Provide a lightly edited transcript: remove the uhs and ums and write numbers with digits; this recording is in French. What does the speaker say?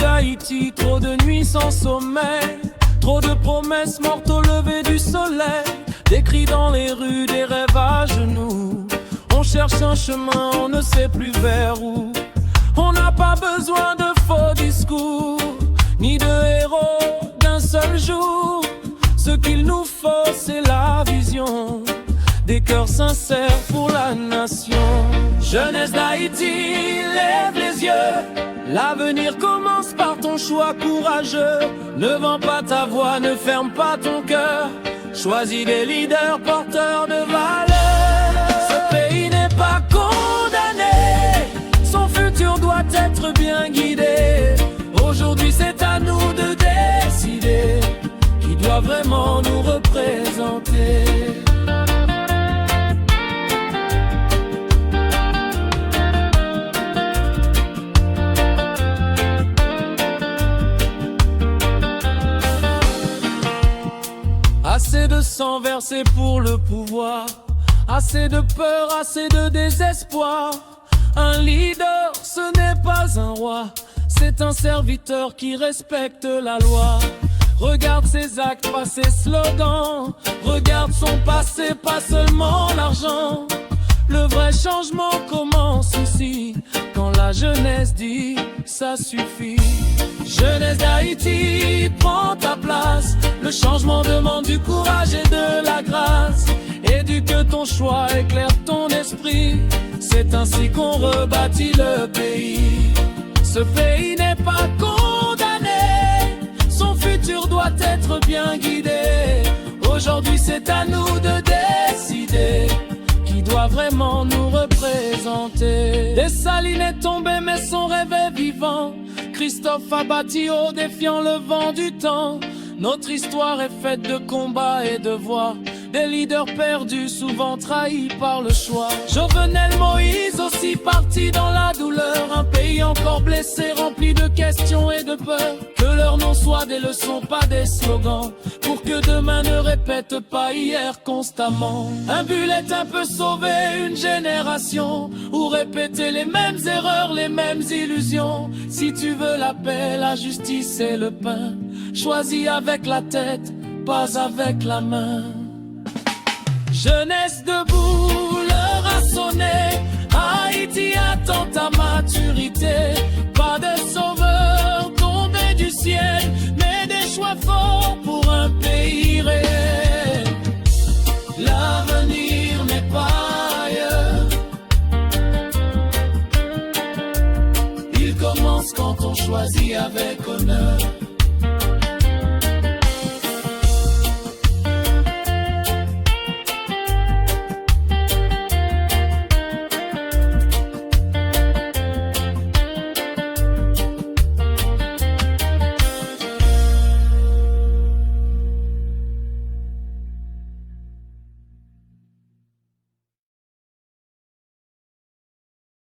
d'Haïti, trop de nuits sans sommeil, trop de promesses mortes au lever du soleil, des cris dans les rues, des rêves à genoux. On cherche un chemin, on ne sait plus vers où. On n'a pas besoin de faux discours, ni de héros d'un seul jour. Ce qu'il nous faut, c'est la vision des cœurs sincères pour la nation. Jeunesse d'Haïti, lève les yeux. L'avenir commence par ton choix courageux. Ne vends pas ta voix, ne ferme pas ton cœur. Choisis des leaders porteurs de valeurs. Ce pays n'est pas condamné, son futur doit être bien guidé. Aujourd'hui c'est à nous de décider qui doit vraiment nous représenter. Assez de sang versé pour le pouvoir, assez de peur, assez de désespoir. Un leader, ce n'est pas un roi, c'est un serviteur qui respecte la loi. Regarde ses actes, pas ses slogans. Regarde son passé, pas seulement l'argent. Le vrai changement commence ici, quand la jeunesse dit ça suffit. Jeunesse d'Haïti, prends ta place. Le changement demande du courage et de la grâce. Éduque ton choix, éclaire ton esprit. C'est ainsi qu'on rebâtit le pays. Ce pays n'est pas condamné, son futur doit être bien guidé. Aujourd'hui c'est à nous de décider qui doit vraiment nous représenter. Dessalines est tombé mais son rêve est vivant. Christophe a bâti haut défiant le vent du temps. Notre histoire est faite de combats et de voix, des leaders perdus, souvent trahis par le choix. Jovenel Moïse aussi parti dans la douleur. Un pays encore blessé, rempli de questions et de peur. Que leur nom soit des leçons, pas des slogans, pour que demain ne répète pas hier constamment. Un bulletin peut sauver une génération, ou répéter les mêmes erreurs, les mêmes illusions. Si tu veux la paix, la justice et le pain, choisis avec la tête, pas avec la main. Jeunesse debout, l'heure a sonné. Haïti attend ta maturité. Pas de sauveur tombé du ciel, mais des choix forts pour un pays réel. L'avenir n'est pas ailleurs. Il commence quand on choisit avec honneur.